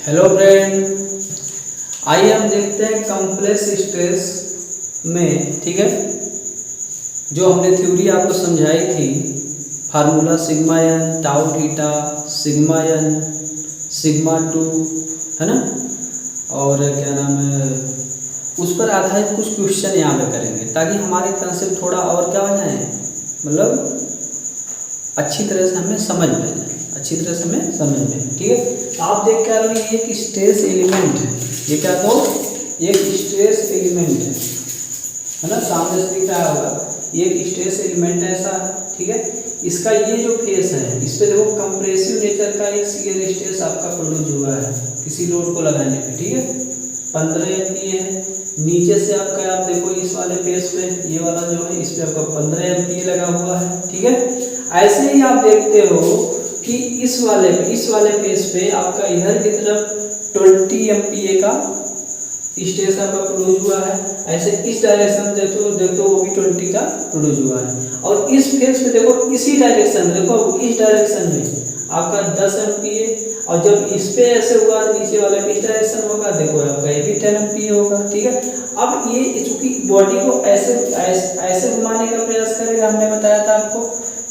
Hello friend, आइए हम देखते हैं कॉम्प्लेक्स स्ट्रेस में। ठीक है, जो हमने थ्योरी आपको समझाई थी, formula sigma N tau theta sigma N sigma two, है ना। और क्या नाम है, उस पर आधारित कुछ क्वेश्चन यहाँ पे करेंगे ताकि हमारे कंसेप्ट थोड़ा और क्या हो जाए, मतलब अच्छी तरह से हमें समझ में जाए, अच्छी तरह से हमें समझ में। ठीक है, आप देख क्या रहे हो, ये एक स्ट्रेस एलिमेंट है। ये क्या तो एक स्ट्रेस एलिमेंट है ना, सामने से दिख रहा होगा, ये एक स्ट्रेस एलिमेंट है ऐसा। ठीक है, इसका ये जो फेस है, इस पे देखो कंप्रेसिव नेचर का एक शियर स्ट्रेस आपका प्रोड्यूस हुआ है किसी लोड को लगाने पे। ठीक है, 15 MPa है। नीचे से आपका आप देखो इस वाले फेस पे, ये वाला जो है इस पे आपका 15 MPa लगा हुआ है। ठीक है, ऐसे ही आप देखते हो कि इस वाले फेस पे आपका इधर की तरफ 20 MPa का स्ट्रेस आपका प्रोड्यूस हुआ है। ऐसे इस डायरेक्शन देखो वो भी 20 का प्रोड्यूस हुआ है। और इस फेस पे देखो इसी डायरेक्शन, देखो इस डायरेक्शन में आपका 10 MPa, और जब इस पे ऐसे हुआ नीचे वाले में इस डायरेक्शन होगा, देखो आपका ये भी 10 MPa होगा। ठीक है, अब ये चूंकि बॉडी को ऐसे घुमाने का प्रयास करेगा, हमने बताया था आपको,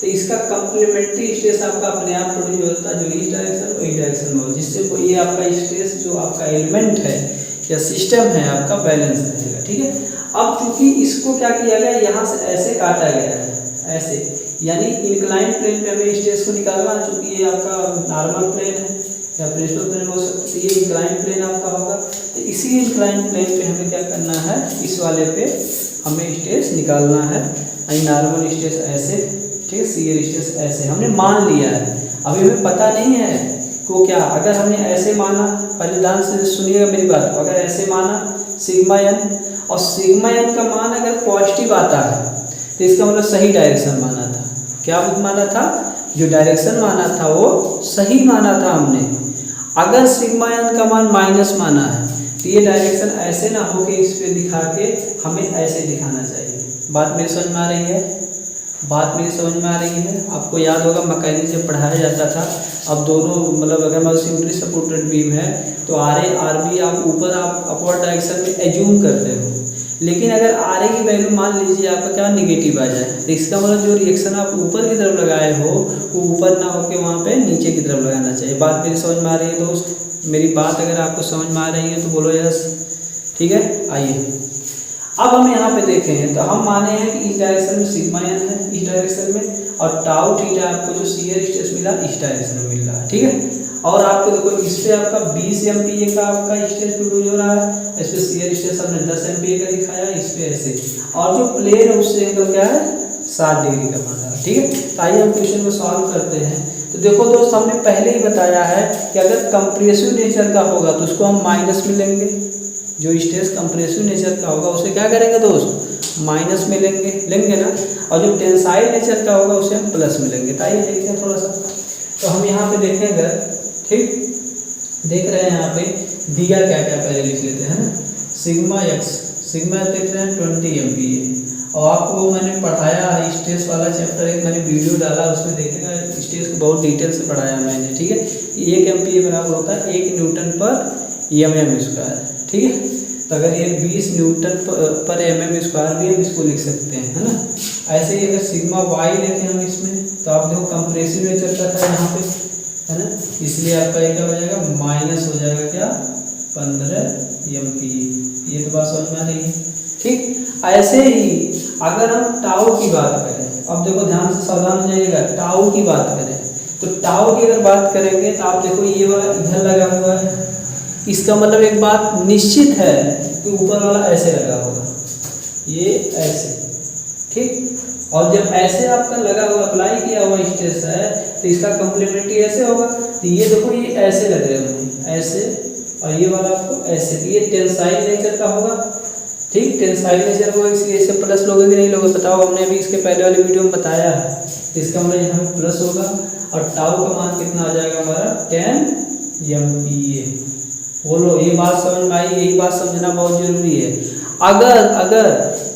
तो इसका कम्प्लीमेंट्री स्ट्रेस आपका अपने आप प्रोड्यूस होता है, जो इस डायरेक्शन और इस डायरेक्शन में हो, जिससे ये आपका स्ट्रेस जो आपका एलिमेंट है या सिस्टम है आपका बैलेंस रहेगा। ठीक है, अब चूंकि इसको क्या किया गया, यहाँ से ऐसे काटा गया है, ऐसे, यानी इंक्लाइन प्लेन पे हमें स्ट्रेस को निकालना, चूंकि ये आपका नॉर्मल प्लेन है या प्रिंसिपल प्लेन हो सकता है, ये इंक्लाइन प्लेन आपका होगा। तो इसी इंक्लाइन प्लेन पे हमें क्या करना है, इस वाले पे हमें स्ट्रेस निकालना है। नॉर्मल स्ट्रेस ऐसे, ठीक है, शियर स्ट्रेस ऐसे हमने मान लिया है। अभी हमें पता नहीं है को क्या, अगर हमने ऐसे माना, पहले ध्यान से सुनिएगा मेरी बात, अगर ऐसे माना सिग्मा एन, और सिग्मा एन का मान अगर पॉजिटिव आता है तो इसका मतलब सही डायरेक्शन माना था। क्या माना था, जो डायरेक्शन माना था वो सही माना था हमने। अगर सिग्मा एन का मान माइनस माना है तो ये डायरेक्शन ऐसे ना हो कि इस पे दिखा के हमें ऐसे दिखाना चाहिए। बात मेरी समझ में आ रही है, बात मेरी समझ में आ रही है। आपको याद होगा मैकेनिक्स जब पढ़ाया जाता था, अब दोनों मतलब अगर हमारा सिंपली सपोर्टेड बीम है तो आर ए आर बी आप ऊपर आप अपवर्ड डायरेक्शन में एज्यूम करते हो, लेकिन अगर आर ए की वैल्यू मान लीजिए आपका क्या नेगेटिव आ जाए, तो इसका मतलब जो रिएक्शन आप ऊपर की तरफ लगाए हो वो ऊपर ना होकर वहाँ पे नीचे की तरफ लगाना चाहिए। बात मेरी समझ में आ रही है दोस्त? मेरी बात अगर आपको समझ में आ रही है तो बोलो यस। ठीक है, आइए अब हम यहाँ पे देखें तो हम माने हैं कि इस डायरेक्शन में सिग्मा एन है, इस डायरेक्शन में, और टाउ थीटा आपको जो शियर स्ट्रेस मिला इस डायरेक्शन में मिल रहा है। ठीक है, और आपको देखो इस पे आपका 20 MPa का आपका स्ट्रेस प्रोड्यूस हो रहा है, इस पे शियर स्ट्रेस हमने 10 MPa का दिखाया, इस पे ऐसे, और जो प्लेन है उससे एंगल क्या है 60 डिग्री का बन रहा है। ठीक है, तो आइए हम क्वेश्चन को सॉल्व करते हैं। तो देखो दोस्त, हमने पहले ही बताया है कि अगर कंप्रेसिव नेचर का होगा तो उसको हम माइनस में लेंगे, जो स्ट्रेस कंप्रेसिव नेचर का होगा उसे क्या करेंगे दोस्त, माइनस में लेंगे ना, और जो टेंसाइल नेचर का होगा उसे हम प्लस में लेंगे। तो आइए देखते हैं थोड़ा सा। तो हम यहाँ पे देखेंगे, ठीक, देख रहे हैं यहाँ पे दिया क्या क्या, पहले लिख लेते हैं ना, सिग्मा एक्स, सिग्मा देख रहे हैं 20 MPa, और आपको मैंने पढ़ाया स्ट्रेस वाला चैप्टर, एक मैंने वीडियो डाला उसमें देखेगा, स्ट्रेस को बहुत डिटेल से पढ़ाया मैंने। ठीक है, 1 MPa बराबर होता है 1 न्यूटन पर mm स्क्वायर। ठीक है, तो अगर ये 20 न्यूटन पर mm स्क्वायर भी हम इसको लिख सकते हैं, है ना। ऐसे ही अगर सिग्मा वाई लेते हैं हम इसमें, तो आप देखो कंप्रेसिव नेचर का था यहाँ पे, है ना, इसलिए आपका ये क्या हो जाएगा, माइनस हो जाएगा क्या 15 MPa। ये तो बात समझ में आ रही है। ठीक, ऐसे ही अगर हम टाउ की बात करें, अब देखो ध्यान से सावधान हो जाइएगा, टाउ की बात करें तो टाउ की अगर बात करेंगे तो आप देखो ये वाला इधर लगा हुआ है, इसका मतलब एक बात निश्चित है कि ऊपर वाला ऐसे लगा होगा, ये ऐसे। ठीक, और जब ऐसे आपका लगा हुआ अप्लाई किया हुआ स्ट्रेस है तो इसका कम्प्लीमेंट्री ऐसे होगा। तो ये देखो ये ऐसे लग रहे होंगे, ऐसे, और ये वाला आपको ऐसे, तो ये टेंसाइल नेचर का होगा। ठीक, टेंसाइल नेचर होगा, इसलिए इसे प्लस लोगे कि नहीं लोगे बताओ, हमने अभी इसके पहले वाले वीडियो में बताया है। इसका मतलब यहाँ पे प्लस होगा, और टाउ का मान कितना आ जाएगा हमारा 10 MPa। बोलो ये बात समझ में आई? यही बात समझना बहुत जरूरी है। अगर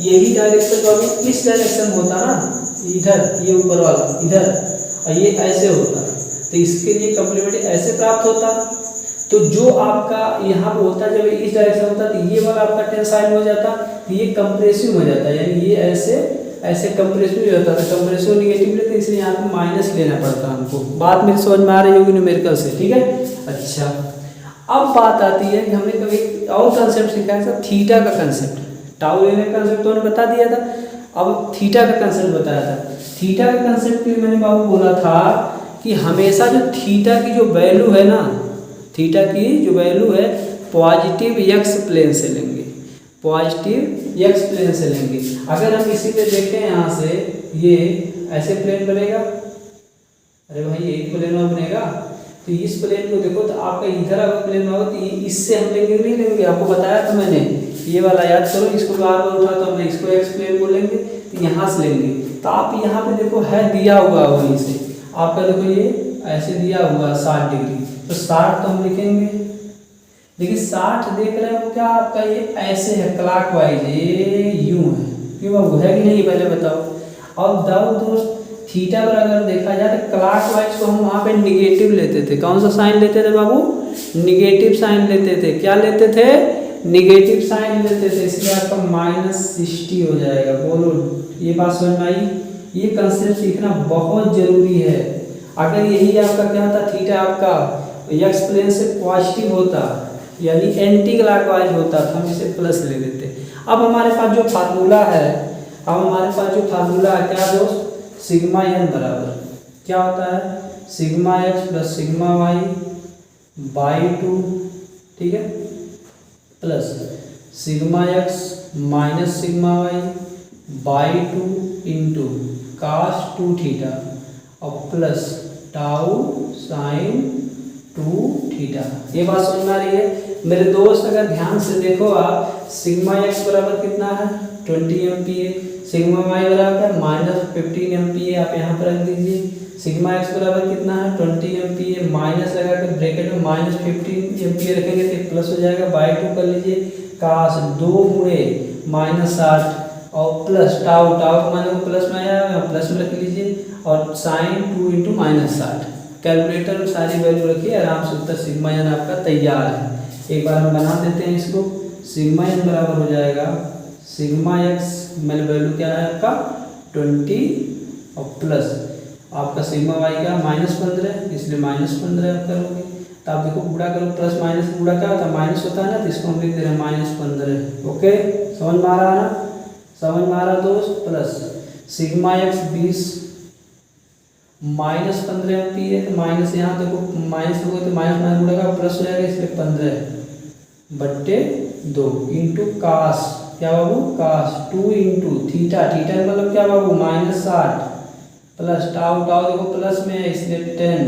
यही डायरेक्शन तो अभी इस डायरेक्शन होता ना, इधर ये ऊपर वाला इधर, और ये ऐसे होता, तो इसके लिए कम्प्लीमेंट्री ऐसे प्राप्त होता। तो जो आपका यहाँ पे होता है, जब इस डायरेक्शन होता तो ये वाला आपका टेंसाइल हो जाता, तो ये कंप्रेसिव हो जाता, यानी ये ऐसे ऐसे कंप्रेसिव हो जाता था। कंप्रेसिव निगेटिव लेते इसलिए यहाँ पे माइनस लेना पड़ता हमको। बात मेरी समझ में आ रही होगी न्यूमेरिकल से, ठीक है। अच्छा, अब बात आती है कि हमने कभी और कंसेप्ट सीखा था, थीटा का कंसेप्ट। टाउ लेने का कंसेप्ट तो मैंने बता दिया था, अब थीटा का कंसेप्ट बताया था। थीटा का कंसेप्ट के लिए मैंने बाबू बोला था कि हमेशा जो थीटा की जो वैल्यू है ना, थीटा की जो वैल्यू है पॉजिटिव एक्स प्लेन से लेंगे, पॉजिटिव एक्स प्लेन से लेंगे। अगर हम इसी पे देखें यहाँ से, ये ऐसे प्लेन बनेगा, अरे भाई एक प्लेन में बनेगा, तो इस प्लेन को देखो तो आपका इधर अगर प्लेन होगा तो इससे हम लेंगे नहीं लेंगे, आपको बताया था मैंने, ये वाला याद करो, इसको बार बार उठा तो हमने इसको एक्स प्लेन बोलेंगे, तो यहाँ से लेंगे। तो आप यहाँ पे देखो है दिया हुआ वहीं से आपका, देखो ये ऐसे दिया हुआ 60 डिग्री, तो 60 तो हम लिखेंगे, लेकिन 60 देख रहे हो क्या आपका, ये ऐसे है क्लॉकवाइज, ये यूं है, क्यों बाबू है कि नहीं पहले बताओ। अब दाऊ दोस्त थीटा पर अगर देखा जाए तो क्लॉकवाइज को हम वहाँ पे निगेटिव लेते थे। कौन सा साइन लेते थे बाबू, निगेटिव साइन लेते थे। क्या लेते थे, निगेटिव साइन लेते थे, इसलिए आपका -60 हो जाएगा। बोलो ये बात समझ में आई। ये कंसेप्ट सीखना बहुत जरूरी है। अगर यही आपका क्या था, थीटा आपका एक्स प्लेन से पॉजिटिव होता यानी एंटी क्लॉकवाइज होता तो हम इसे प्लस ले लेते। अब हमारे पास जो फार्मूला है, क्या दोस्त, सिग्मा एन बराबर क्या होता है, sigma X plus sigma Y by 2, ठीक है, plus sigma X minus sigma Y by 2 into cos 2 theta और प्लस टाउ साइन 2 थीटा। ये बात समझ में आ रही है मेरे दोस्त। अगर ध्यान से देखो आप, सिग्मा एक्स बराबर कितना है 20 MPa, सिग्मा वाई बराबर -15 MPa, आप यहाँ पर रख दीजिए। सिग्मा एक्स बराबर कितना है 20 MPa, माइनस लगा के ब्रैकेट में -15 MPa रखेंगे तो प्लस हो जाएगा, बाई 2 कर लीजिए, कास 2 गुणे -60 और प्लस टाउ को माने को प्लस में आया, प्लस में रख लीजिए, और साइन 2 इंटू -60। कैलकुलेटर में सारी वैल्यू रखिए, आराम से उत्तर सिग्मा एन आपका तैयार है। एक बार हम बना देते हैं इसको। सिग्मा एन बराबर हो जाएगा सिग्मा एक्स मैंने वैल्यू क्या है आपका 20 और प्लस आपका सिग्मा वाई का -15, इसलिए -15 आप करोगे। तो आप देखो गुणा करो, प्लस माइनस गुणा क्या होता है, माइनस होता है ना, तो इसको हम लिख दे रहे हैं -15। ओके, समझ में आ रहा है ना, समझ में आ रहा दोस्त। प्लस सिग्मा एक्स 20 -15 MPa, तो माइनस यहाँ देखो माइनस होगा तो माइनस गुणा प्लस हो जाएगा, इसलिए 15/2 इंटू कास, क्या बाबू, कास 2 इंटू थीटा, थीटा मतलब क्या बाबू -60 प्लस टाउ देखो प्लस में है इसलिए 10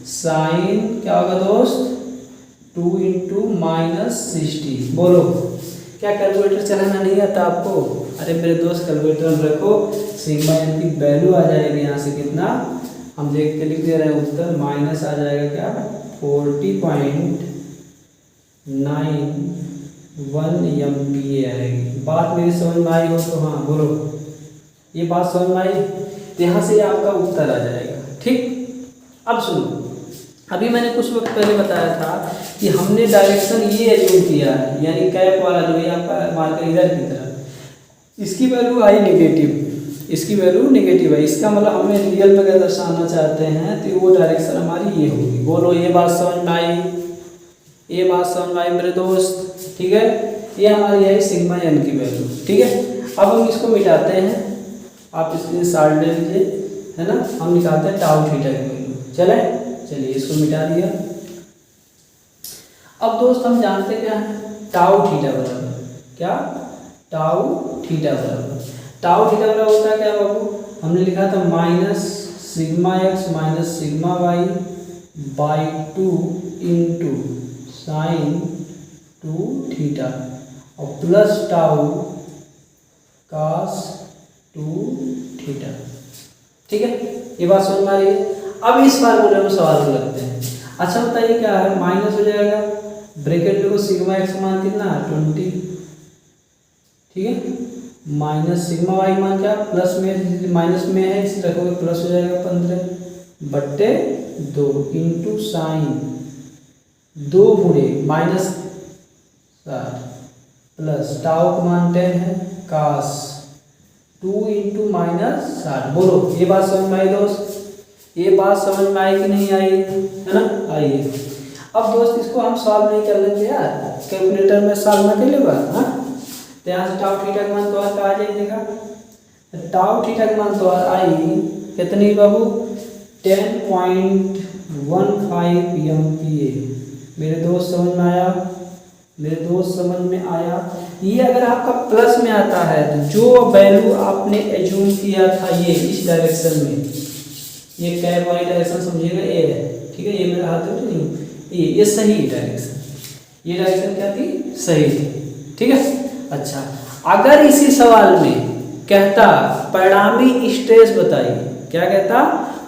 साइन क्या होगा दोस्त 2 इंटू -60। बोलो क्या कैलकुलेटर चलाना नहीं आता आपको? अरे मेरे दोस्त कैलकुलेटर में रखो, सिग्मा एन की वैल्यू आ जाएगी यहाँ से कितना, हम देख के लिख दे रहे हैं उत्तर, माइनस आ जाएगा क्या 40.91 MPa आएगी। बात मेरी समझ में आई हो तो हाँ बोलो, ये बात समझ में आई, तो यहाँ से आपका उत्तर आ जाएगा। ठीक, अब सुनो, अभी मैंने कुछ वक्त पहले बताया था कि हमने डायरेक्शन ये एज्यूम किया है, यानी कैप वाला जो है आपका मार्कर इधर की तरफ, इसकी वैल्यू आई नेगेटिव, इसकी वैल्यू नेगेटिव है, इसका मतलब हमें रियल में अगर दर्शाना चाहते हैं तो वो डायरेक्शन हमारी ये होगी। बोलो ये बात समझ में आई, ये बात समझ में आई मेरे दोस्त? ठीक है, ये हमारी है सिग्मा एन की वैल्यू। ठीक है, अब हम इसको मिटाते हैं, आप इसके साइड ले लीजिए, है ना, हम निकालते हैं टाउ थीटा की वैल्यू। चलिए इसको मिटा दिया। अब दोस्त हम जानते क्या है, टाउ थीटा बराबर क्या, टाउ थीटा बराबर होता है क्या बाबू, हमने लिखा था minus sigma X minus sigma Y by 2 into sine 2 theta और प्लस टाउ कास 2 थीटा। ठीक है, ये बात समझ में आ रही है? अब इस फार्मूले में सवाल लगते हैं। अच्छा बताइए क्या है, माइनस हो जाएगा, ब्रैकेट देखो सिग्मा एक्स मान कितना है 20, ठीक है, माइनस सिग्मा वाई मान क्या प्लस में, माइनस में है इसे रखोगे प्लस हो जाएगा 15/2 इंटू साइन 2 गुणे माइनस 60 प्लस टाउ का मान 10 है कास 2 इंटू माइनस 60। बोलो ये बात समझ में आई दोस्त? ये बात समझ में आई कि नहीं आई? है ना? आई। अब दोस्त इसको हम सॉल्व नहीं कर लेते यार, कैलकुलेटर में सॉल्व ना कर लेगा। हाँ, तो यहाँ से टाउ थीटा का मान तो आ जाएगा। टाउ थीटा का मान तो आई कितनी बाबू? 10.15 MPa। मेरे दोस्त समझ में आया? मेरे दोस्त समझ में आया? ये अगर आपका प्लस में आता है तो जो वैल्यू आपने एज्यूम किया था ये इस डायरेक्शन में, ये कैप वाली डायरेक्शन समझिएगा, ए है, ठीक है? ये मेरा हाथ है तो नहीं, ये सही डायरेक्शन, ये डायरेक्शन क्या थी? सही थी, ठीक है? अच्छा, अगर इसी सवाल में कहता परिणामी स्ट्रेस बताइए, क्या कहता?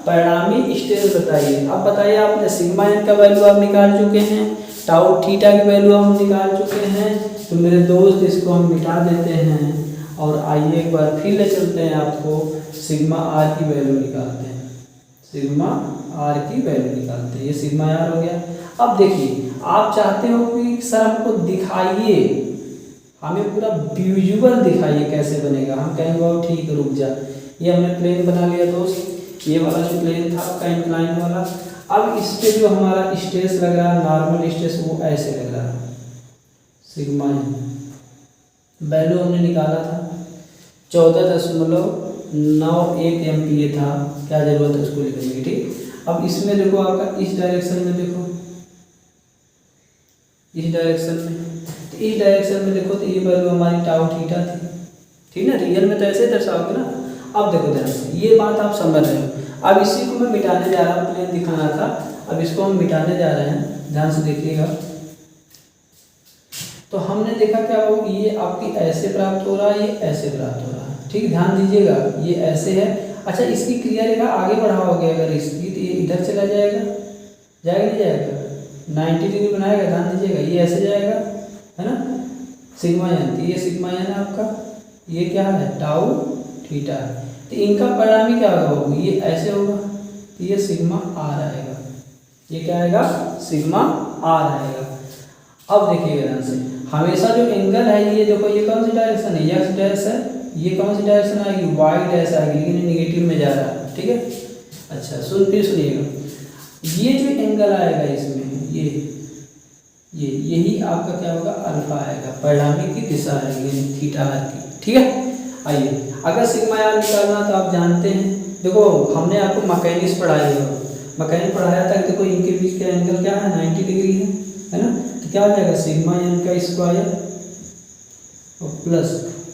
परिणामी स्ट्रेस बताइए। अब बताइए आपने सिग्मा एन का वैल्यू आप निकाल चुके हैं, टाउ थीटा की वैल्यू हम निकाल चुके हैं, तो मेरे दोस्त इसको हम मिटा देते हैं और आइए एक बार फिर ले चलते हैं आपको सिग्मा आर की वैल्यू निकालते हैं, सिग्मा आर की वैल्यू निकालते हैं। ये सिग्मा आर हो गया। अब देखिए आप चाहते हो कि सर हमको दिखाइए, हमें पूरा विजुअल दिखाइए कैसे बनेगा। हम कहेंगे वो ठीक रुक जा, ये हमने प्लेन बना लिया दोस्त, ये वाला जो प्लेन था आपका इंक्लाइन वाला। अब इस पे जो हमारा स्ट्रेस लग रहा है नॉर्मल स्ट्रेस वो ऐसे लग रहा है, सिग्मा वैल्यू हमने निकाला था 14.91 MPa था। क्या जरूरत है उसको लिखने की, ठीक? अब इसमें देखो आपका इस डायरेक्शन में देखो, इस डायरेक्शन में, तो इस डायरेक्शन में देखो तो ये वैल्यू हमारी टाउ थीटा थी, ठीक ना? रियल में तो ऐसे दर्शाओगे ना। अब देखो ध्यान से, ये बात आप समझ रहे हो। अब इसी को मैं मिटाने जा रहा हूँ, प्लेन दिखाना था, अब इसको हम मिटाने जा रहे हैं, ध्यान से देखिएगा। तो हमने देखा क्या हो, ये आपकी ऐसे प्राप्त हो रहा है, ये ऐसे प्राप्त हो रहा है, ठीक? ध्यान दीजिएगा, ये ऐसे है। अच्छा, इसकी क्रिया रेखा आगे बढ़ाओगे अगर इसकी, तो ये इधर चला जाएगा, जाएगा नहीं जाएगा? 90 डिग्री बनाएगा, ध्यान दीजिएगा, ये ऐसे जाएगा, है ना? सिग्मा एन, ये सिग्मा एन है आपका, ये क्या है? टाउ थीटा है। तो इनका परिणामी क्या होगा? ये ऐसे होगा, तो ये सिग्मा आर आएगा, ये क्या आएगा? सिग्मा आर आएगा। अब देखिएगा ध्यान से, हमेशा जो एंगल है ये देखो, ये कौन सी डायरेक्शन है? एक्स डैश है, ये कौन सी डायरेक्शन आएगी? वाई डैश आएगी, लेकिन ये निगेटिव में जा रहा है, ठीक है? अच्छा फिर सुनिएगा, ये जो एंगल आएगा इसमें, ये यही आपका क्या होगा? अल्फा आएगा, परिणामी की दिशा आएगी थीटा आर की, ठीक है? आइए, अगर सिग्मा आर निकालना तो आप जानते हैं, देखो हमने आपको मैकेनिक्स पढ़ाया है, मैकेनिक्स पढ़ाया था कि देखो इनके बीच का एंगल क्या है? 90 डिग्री है ना? तो क्या हो जाएगा? सिग्मा एन का स्क्वायर और प्लस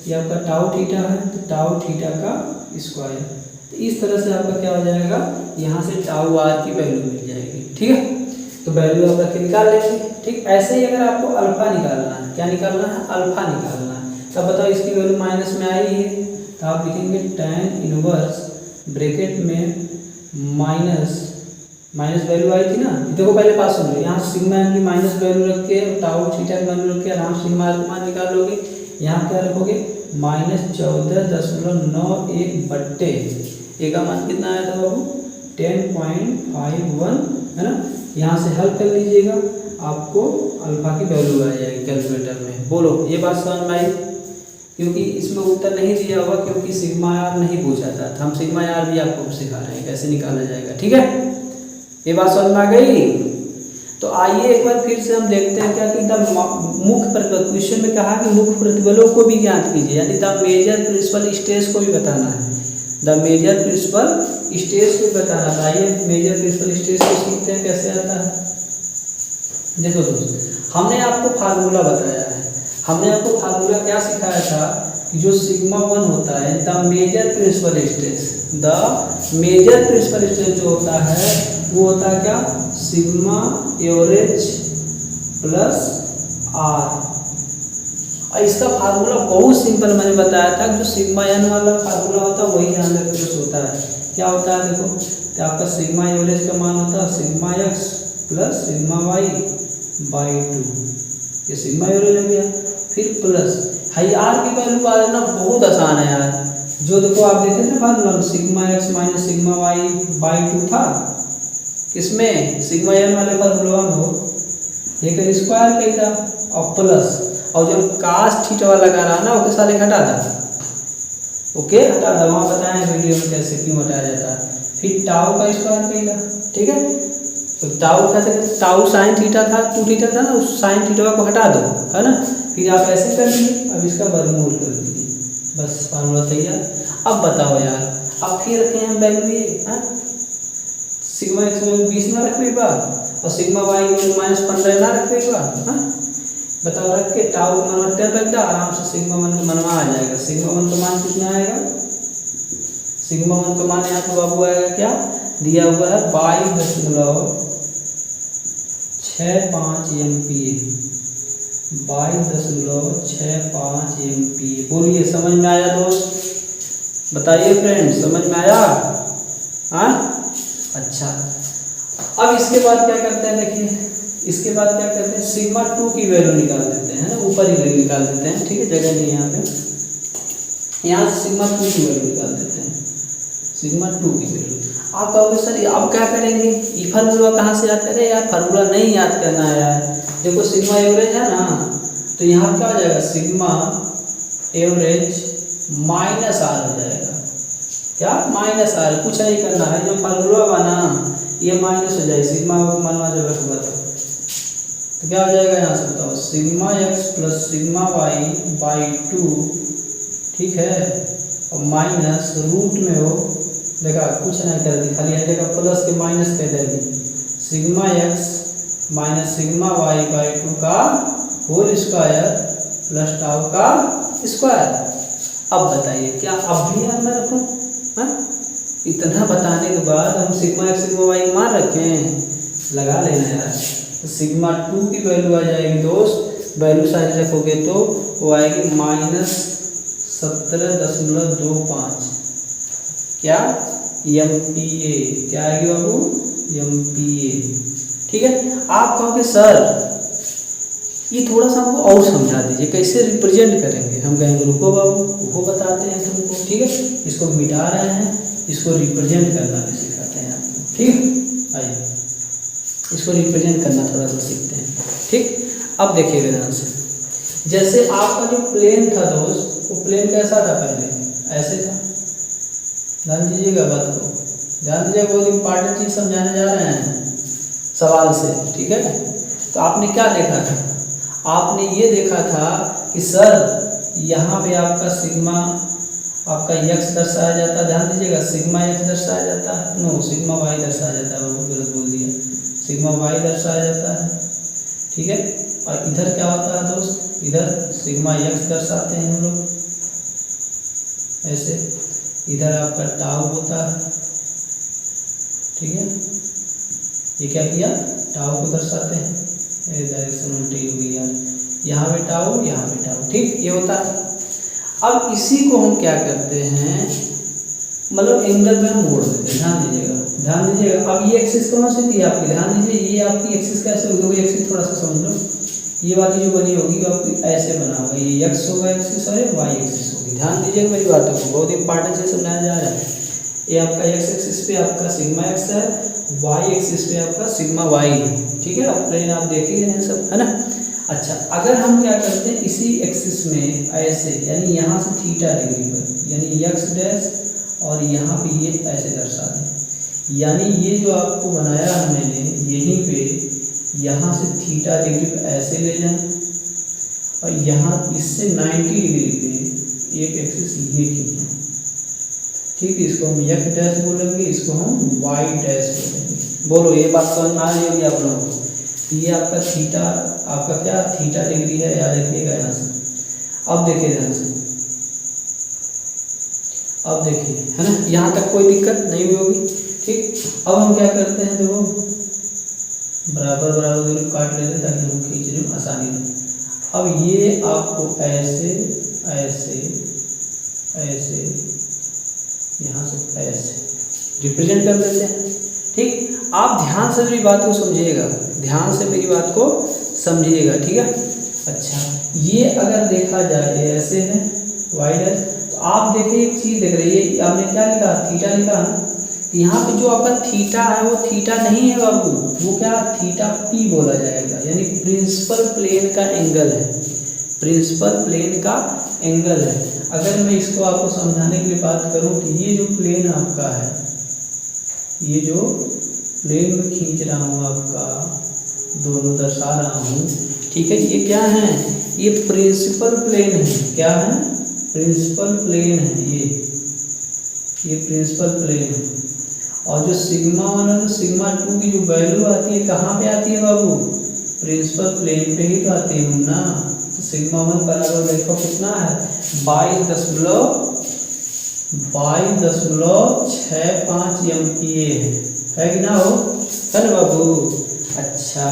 ये आपका टाउ थीटा है, तो टाउ थीटा का स्क्वायर। तो इस तरह से आपका क्या हो जाएगा? यहाँ से टाउ आर की वैल्यू मिल जाएगी, ठीक है? तो वैल्यू आप रख के निकाल लेंगे, ठीक? ऐसे ही अगर आपको अल्फा निकालना है, क्या निकालना है? अल्फा निकालना है। तब बताओ इसकी वैल्यू माइनस में आई है, तो आप लिखेंगे tan इनवर्स ब्रैकेट में माइनस वैल्यू आई थी ना, देखो पहले पास सुन लो, यहाँ सिग्मा एन की माइनस वैल्यू रख के टाउ थीटा की वैल्यू रख के आराम से सिग्मा आर का मान निकाल लोगे। यहाँ क्या रखोगे? -14.91 बट्टे ए का मान कितना आया था बाबू? 10.51, है ना? यहाँ से हल कर लीजिएगा, आपको अल्फा की वैल्यू आ जाएगी कैलकुलेटर में। बोलो ये बात समझ में आई? क्योंकि इसमें उत्तर नहीं दिया हुआ, क्योंकि सिग्मा आर नहीं पूछा था, हम सिग्मा आर भी आपको सिखा रहे हैं कैसे निकाला जाएगा, ठीक है? ये बात समझ में आ गई? तो आइए एक बार फिर से हम देखते हैं क्या कि मुख्य प्रतिबल, क्वेश्चन में कहा कि मुख्य प्रतिबलों को भी ज्ञात कीजिए, यानी द मेजर प्रिंसिपल स्ट्रेस को भी बताना है, द मेजर प्रिंसिपल स्ट्रेस को बताना था। आइए मेजर प्रिंसिपल स्ट्रेस को सीखते हैं कैसे आता है। देखो दोस्त, हमने आपको फार्मूला बताया है, हमने आपको फार्मूला क्या सिखाया था कि जो सिग्मा 1 होता है the major principal stress, the major principal stress जो होता है वो होता है क्या? Sigma average plus R. और इसका फार्मूला बहुत सिंपल मैंने बताया था, जो सिग्मा एन वाला फार्मूला होता है वही ध्यान रखते होता है। क्या होता है देखो, तो आपका सिग्मा एवरेज का मान होता है sigma X plus sigma Y by 2, ये सिग्मा एवरेज हो गया। फिर प्लस हाई आर की वैल्यू आ जाना बहुत आसान है यार, जो देखो आप देखे थे formula sigma X minus sigma Y by 2 था, किसमें? सिग्मा एन वाले फार्मूला में हो, लेकर स्क्वायर कही था और प्लस, और जब कास थीटा वाला लगा रहा ना वो साले हटा था, ओके हटा था, वहाँ बताएं वीडियो में कैसे क्यों हटाया जाता है। फिर टाउ का स्क्वायर कही था, ठीक है, तो टाउ का टाउ साइन थीटा था, 2 थीटा था ना, उस साइन थीटा को हटा दो, है ना, फिर आप ऐसे कर दीजिए, अब इसका वर्गमूल कर दीजिए, बस फार्मूला तैयार। अब बताओ यार, अब फिर रखे हैं वैल्यू ये, सिग्मा एक्स में 20 ना रखने का और सिग्मा वाई में -15 ना रखने का, बताओ रख के टाउ का मान 10 रख दो, आराम से सिग्मा 1 का मनवा आ जाएगा। सिग्मा 1 का मान कितना आएगा, सिग्मा 1 का मान यहाँ पे बाबू आएगा क्या दिया हुआ है 22.65 MPa, 22.65 MPa। बोलिए समझ में आया दोस्त, बताइए फ्रेंड समझ में आया, हाँ अच्छा। अब इसके बाद क्या करते हैं, देखिए इसके बाद क्या करते हैं, सिग्मा 2 की वैल्यू निकाल देते हैं ना, ऊपर ही निकाल देते हैं, ठीक है, जगह नहीं यहाँ पे, यहाँ से सिग्मा 2 की वैल्यू निकाल देते हैं, सिग्मा 2 की वैल्यू। आप कहोगे सर अब क्या करेंगे, ये फार्मूला कहाँ से याद करें यार, फार्मूला नहीं याद करना है यार। देखो सिग्मा एवरेज है ना, तो यहाँ क्या हो जाएगा, सिग्मा एवरेज माइनस आर हो जाएगा, क्या माइनस आर, कुछ नहीं करना है, जो फार्मूला बना ये माइनस हो जाएगा, सिग्मा मानवा जब रखूँगा तो क्या हो जाएगा, यहाँ से बताओ, sigma X plus sigma Y by 2, ठीक है, और माइनस रूट में हो, देखा कुछ नहीं कर दी, खाली एक जगह प्लस के माइनस कर देगी, sigma X minus sigma Y by 2 का होल स्क्वायर प्लस टाउ का स्क्वायर। अब बताइए क्या अब भी याद में रखूँ, इतना बताने के बाद हम सिग्मा एक्स सिग्मा वाई मान रखें, लगा लेना यार, तो सिग्मा 2 की वैल्यू आ जाएगी दोस्त, वैल्यू साइड रखोगे तो वो आएगी -17.25 क्या MPa, क्या आएगी बाबू MPa, ठीक है। आप कहोगे सर ये थोड़ा सा हमको और समझा दीजिए कैसे रिप्रेजेंट करेंगे, हम कहेंगे रुको बाबू वो बताते हैं तुमको, ठीक है, इसको मिटा रहे हैं, इसको रिप्रेजेंट करना भी सिखाते हैं आपको, ठीक, आइए इसको रिप्रेजेंट करना थोड़ा सा सीखते हैं, ठीक। अब देखिएगा ध्यान से, जैसे आपका जो प्लेन था दोस्त, वो प्लेन कैसा था पहले, ऐसे था, ध्यान दीजिएगा बात को, ध्यान दीजिएगा, बहुत इंपॉर्टेंट चीज़ समझाने जा रहे हैं सवाल से, ठीक है। तो आपने क्या देखा था, आपने ये देखा था कि सर यहाँ पे आपका सिग्मा आपका यक्स दर्शाया जाता है, ध्यान दीजिएगा, सिग्मा एक्स दर्शाया जाता है, नो सिग्मा वाई दर्शाया जाता है, वो गलत बोल दिया, सिग्मा वाई दर्शाया जाता है, ठीक है। और इधर क्या होता है दोस्त, इधर सिग्मा एक्स दर्शाते हैं हम लोग ऐसे, इधर आपका टाउ होता है, ठीक है, ये क्या किया टाउ को दर्शाते हैं, डायरेक्शन उल्टी हो गई यार, यहाँ पे टाउ यहाँ पे टाउ, ठीक, ये होता है। अब इसी को हम क्या करते हैं, मतलब एंगल में हम मोड़ देते हैं, ध्यान दीजिएगा, ध्यान दीजिएगा। अब ये एक्सिस कौन सी थी आपकी, ध्यान दीजिए, ये आपकी एक्सिस कैसे होगी, एक्सिस थोड़ा सा समझ लो, ये वाली जो बनी होगी वो आपकी ऐसे बना होगा, ये एक्स होगा एक्सिस और ये वाई एक्सिस होगी, ध्यान दीजिएगा मेरी बातों को, बहुत इंपॉर्टेंट से समझाया जा रहा है। ये आपका एक्स एक्सिस पे आपका सिग्मा एक्स है, वाई एक्सिस पे आपका सिग्मा वाई है, ठीक है। अब प्लेन आप देख ही रहे हैं सब, है ना। अच्छा अगर हम क्या करते हैं इसी एक्सिस में ऐसे, यानी यहाँ से थीटा डिग्री पर, यानी एक्स डैश और यहाँ पे ये ऐसे दर्शा दें, यानी ये जो आपको बनाया है मैंने यहीं पे, यहाँ से थीटा डिग्री पे ऐसे ले जाएं और यहाँ इससे 90 डिग्री पे एक एक्सिस ये खींचें, ठीक है, इसको हम एक्स डैश बोलेंगे, इसको हम वाई डैश बोलेंगे। बोलो ये बात समझ में आ रही होगी आप लोगों को, ये आपका थीटा, आपका क्या थीटा डिग्री है, याद रखिएगा यहाँ से। अब देखिए ध्यान से, अब देखिए, है ना, यहाँ तक कोई दिक्कत नहीं हुई होगी, ठीक। अब हम क्या करते हैं, देखो बराबर बराबर दोनों काट लेते हैं ताकि हम खींचने में आसानी हो। अब ये आपको ऐसे ऐसे ऐसे यहाँ से ऐसे रिप्रेजेंट कर देते हैं, ठीक। आप ध्यान से मेरी बात को समझिएगा, ध्यान से मेरी बात को समझिएगा, ठीक है। अच्छा ये अगर देखा जाए ऐसे है वाई डैश, तो आप देखिए एक चीज़ देख रही है, आपने क्या लिखा थीटा लिखा है, यहाँ पे जो आपका थीटा है वो थीटा नहीं है बाबू, वो क्या थीटा पी बोला जाएगा, यानी प्रिंसिपल प्लेन का एंगल है, प्रिंसिपल प्लेन का एंगल है। अगर मैं इसको आपको समझाने के लिए बात करूँ कि ये जो प्लेन आपका है, ये जो प्लेन में खींच रहा हूँ आपका, दोनों दर्शा रहा हूँ, ठीक है, ये क्या है, ये प्रिंसिपल प्लेन है, क्या है, प्रिंसिपल प्लेन है, ये प्रिंसिपल प्लेन है। और जो सिग्मा 1 और सिग्मा 2 की जो वैल्यू आती है कहाँ पे आती है बाबू, प्रिंसिपल प्लेन पे ही तो आती है ना। तो सिग्मा 1 बराबर देखो कितना है, 22.65 MPa है कि ना हो, है ना बाबू। अच्छा,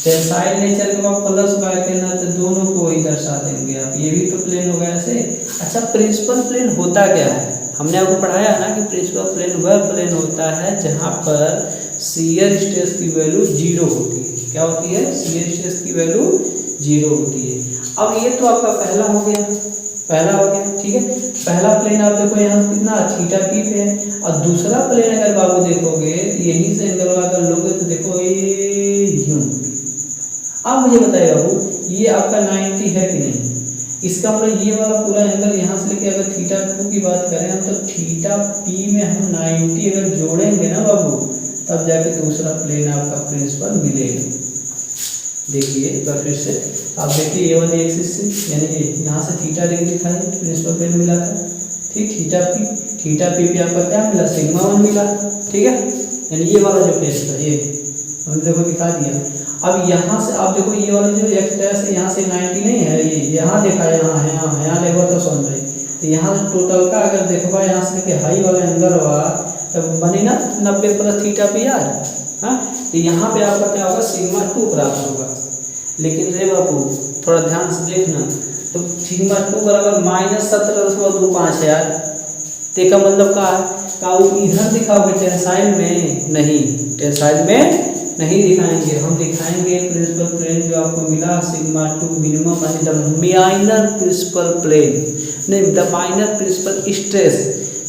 टेंसाइल नेचर के बाद प्लस बाय के ना, तो दोनों को ही दर्शा देंगे आप, ये भी तो प्लेन हो गया ऐसे। अच्छा, प्रिंसिपल प्लेन होता क्या है, हमने आपको पढ़ाया ना कि प्रिंसिपल प्लेन वह प्लेन होता है जहाँ पर शियर स्ट्रेस की वैल्यू 0 होती है। क्या होती है, शियर स्ट्रेस की वैल्यू 0 होती है। अब ये तो आपका पहला हो गया, ठीक है। पहला प्लेन आप देखो यहाँ कितना थीटा पी पे है, और दूसरा प्लेन अगर बाबू देखोगे तो यहीं से एंगल अगर लोगे तो देखो ये यूं। अब मुझे बताइए बाबू, ये आपका 90 है कि नहीं, इसका मतलब ये वाला पूरा एंगल यहाँ से लेके अगर थीटा 2 की बात करें हम, तो थीटा पी में हम 90 अगर जोड़ेंगे ना बाबू, तब जाके दूसरा प्लेन आपका प्रिंसिपल मिलेगा। देखिए एक बार फिर से आप देखिए, ये वाले एक्सिस से, यानी ये यहाँ से थीटा डिग्री था, प्रिंसिपल प्लेन मिला था, ठीक, थीटा पी पे आपका क्या मिला, सिग्मा 1 मिला, ठीक है। यानी ये वाला जो प्लेन था, ये हमने देखो दिखा दिया। अब यहाँ से आप देखो, ये वाले जो एक्स डैश है यहाँ से 90 नहीं है, ये यहाँ देखा, यहाँ देखो तो समझ भाई, तो यहाँ से टोटल का अगर देखो यहाँ से लेके हाई वाला एंगल हुआ तब बनी ना 90 प्लस थीटा पी यार, हाँ। तो यहाँ पे आपका क्या होगा, सिग्मा 2 प्राप्त होगा। लेकिन रे बाबू थोड़ा ध्यान से देखना, तो सिग्मा 2 बराबर -17.25 है यार। तो का मतलब का इधर दिखाओगे टेंसाइल में नहीं, टेंसाइल में नहीं दिखाएंगे, हम दिखाएंगे प्रिंसिपल प्लेन जो आपको मिला sigma 2 minimum, the minor principal plane नहीं, द माइनर प्रिंसिपल स्ट्रेस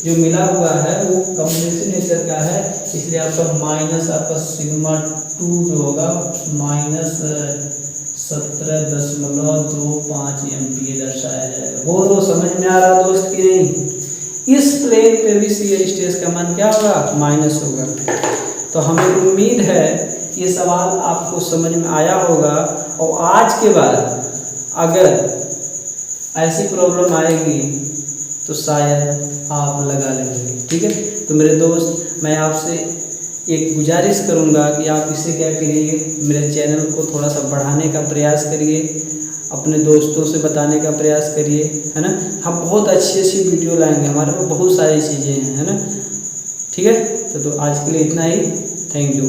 जो मिला हुआ है वो कम्युनिकेशन नेचर का है, इसलिए आपका माइनस आपका सिग्मा 2 जो होगा -17.25 MPa दर्शाया जाएगा। बोलो समझ में आ रहा दोस्त कि नहीं। इस प्लेन पे भी शियर स्ट्रेस का मान क्या होगा, माइनस होगा। तो हमें उम्मीद है ये सवाल आपको समझ में आया होगा, और आज के बाद अगर ऐसी प्रॉब्लम आएगी तो शायद आप लगा लेंगे, ठीक है। तो मेरे दोस्त, मैं आपसे एक गुजारिश करूंगा कि आप इसे क्या करिए, मेरे चैनल को थोड़ा सा बढ़ाने का प्रयास करिए, अपने दोस्तों से बताने का प्रयास करिए, है ना। हम बहुत अच्छी वीडियो लाएंगे, हमारे पास बहुत सारी चीज़ें हैं, है ना, ठीक है। तो आज के लिए इतना ही, थैंक यू।